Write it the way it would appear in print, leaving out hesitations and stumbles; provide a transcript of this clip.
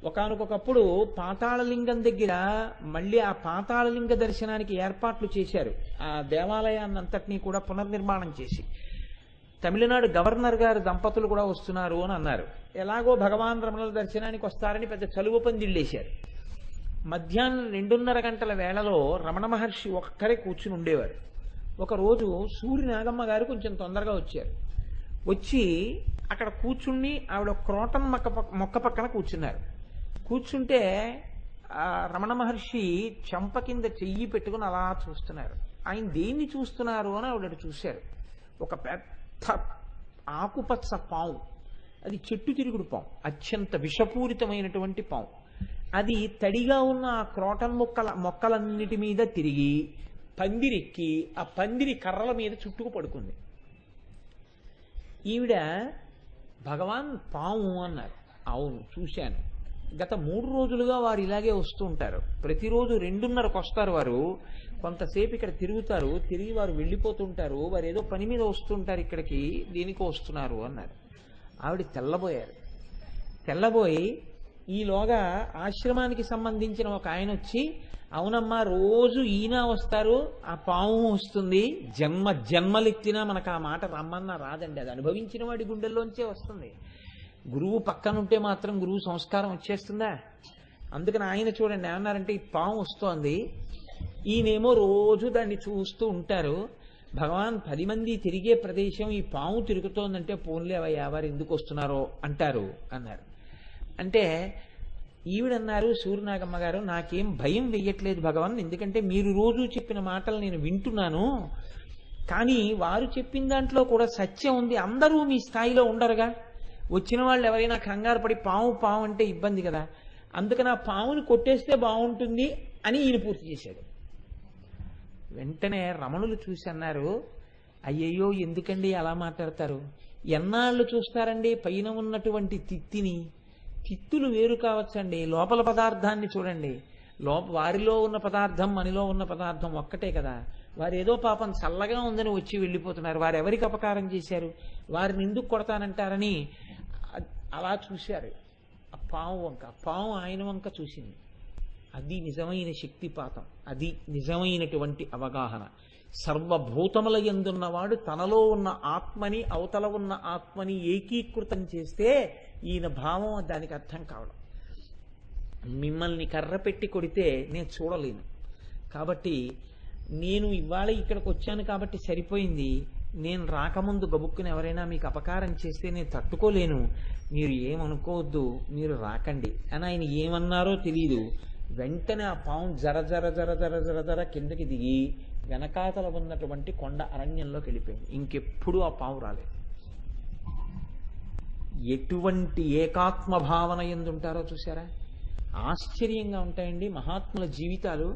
ఒకానొకప్పుడు పాతాళలింగం దగ్గర మళ్ళీ ఆ పాతాళలింగ దర్శనానికి ఏర్పాట్లు చేశారు. ఆ దేవాలయాన్ని అంతటినీ కూడా పునర్నిర్మాణం చేసి తమిళనాడు గవర్నర్ గారు దంపతులు కూడా వస్తున్నారు అని అన్నారు. ఎలాగో భగవాన్ రమణుల దర్శనానికి వస్తారని పెద్ద చలువ పందిళ్ళేశారు. మధ్యాహ్నం 2:30 గంటల వేళలో రమణ మహర్షి ఒక్కరే కూర్చుని ఉండేవారు. ఒకరోజు సూర్య నాగమ్మ గారు కొంచెం తొందరగా వచ్చారు. వచ్చి అక్కడ కూర్చుని ఆవిడ క్రోటన్ మొక్క పక్కన కూర్చున్నారు. కూర్చుంటే రమణ మహర్షి చెంప కింద చెయ్యి పెట్టుకుని అలా చూస్తున్నారు. ఆయన దేన్ని చూస్తున్నారు అని ఆవిడ చూశారు. ఒక పెద్ద ఆకుపచ్చ పాము, అది చెట్టు తిరుగుడు పాము, అత్యంత విషపూరితమైనటువంటి పాము. అది తడిగా ఉన్న ఆ క్రోటన్ మొక్కలన్నిటి మీద తిరిగి పందిరెక్కి ఆ పందిరి కర్రల మీద చుట్టుకు పడుకుంది. ఈవిడ భగవాన్ పాము అన్నారు. అవును చూశాను. గత 3 రోజులుగా వారు ఇలాగే వస్తూ ఉంటారు. ప్రతిరోజు 2:30కు వస్తారు వారు. కొంతసేపు ఇక్కడ తిరుగుతారు, తిరిగి వారు వెళ్ళిపోతుంటారు. వారు ఏదో పని మీద వస్తుంటారు, ఇక్కడికి దేనికో వస్తున్నారు అన్నారు. ఆవిడ తెల్లబోయారు. తెల్లబోయి ఈలోగా ఆశ్రమానికి సంబంధించిన ఒక ఆయన వచ్చి, అవునమ్మా రోజు ఈయన వస్తారు, ఆ పాము వస్తుంది, జన్మలెత్తినా మనకు ఆ మాట రమ్మన్నా రాదండి, అది అనుభవించిన వాడి గుండెల్లోంచే వస్తుంది. గురువు పక్కనుంటే మాత్రం గురువు సంస్కారం వచ్చేస్తుందా? అందుకని ఆయన చూడండి ఏమన్నారంటే, ఈ పాము వస్తోంది, ఈయనేమో రోజు దాన్ని చూస్తూ ఉంటారు. భగవాన్ 10 మంది తిరిగే ప్రదేశం ఈ పాము తిరుగుతోందంటే పోన్లేవయ్యా వారు ఎందుకు వస్తున్నారో అంటారు అన్నారు. అంటే ఈవిడన్నారు, సూర్యనాగమ్మ గారు, నాకేం భయం వెయ్యట్లేదు భగవాన్, ఎందుకంటే మీరు రోజు చెప్పిన మాటలు నేను వింటున్నాను. కానీ వారు చెప్పిన దాంట్లో కూడా సత్యం ఉంది. అందరూ మీ స్థాయిలో ఉండరుగా. వచ్చిన వాళ్ళు ఎవరైనా కంగారు పడి పాము పాము అంటే ఇబ్బంది కదా, అందుకని ఆ పాముని కొట్టేస్తే బాగుంటుంది అని ఈయన పూర్తి చేశాడు. వెంటనే రమణులు చూసి అన్నారు, అయ్యయ్యో ఎందుకండి అలా మాట్లాడతారు? ఎన్నాళ్ళు చూస్తారండి పైన ఉన్నటువంటి తిత్తిని? తిత్తులు వేరు కావచ్చండి, లోపల పదార్థాన్ని చూడండి. వారిలో ఉన్న పదార్థం మనలో ఉన్న పదార్థం ఒక్కటే కదా. వారు ఏదో పాపం చల్లగా ఉందని వచ్చి వెళ్ళిపోతున్నారు. వారు ఎవరికి అపకారం చేశారు? వారిని ఎందుకు కొడతానంటారని అలా చూశారు. ఆ పాము వంక, పాము ఆయన వంక చూసింది. అది నిజమైన శక్తిపాతం, అది నిజమైనటువంటి అవగాహన. సర్వభూతముల యందున్నవాడు తనలో ఉన్న ఆత్మని అవతల ఉన్న ఆత్మని ఏకీకృతం చేస్తే ఈయన భావం దానికి అర్థం కావడం. మిమ్మల్ని కర్ర పెట్టి కొడితే నేను చూడలేను, కాబట్టి నేను ఇవాళ ఇక్కడికి వచ్చాను కాబట్టి సరిపోయింది. నేను రాకముందు గబుక్కుని ఎవరైనా మీకు అపకారం చేస్తే నేను తట్టుకోలేను, మీరు ఏమనుకోవద్దు, మీరు రాకండి అని ఆయన ఏమన్నారో తెలియదు. వెంటనే ఆ పాము జర జర జర జర జర జర కిందకి దిగి వెనకాతల ఉన్నటువంటి కొండ అరణ్యంలోకి వెళ్ళిపోయింది. ఇంకెప్పుడు ఆ పాము రాలేదు. ఎటువంటి ఏకాత్మ భావన ఎందుంటారో చూసారా? ఆశ్చర్యంగా ఉంటాయండి మహాత్ముల జీవితాలు.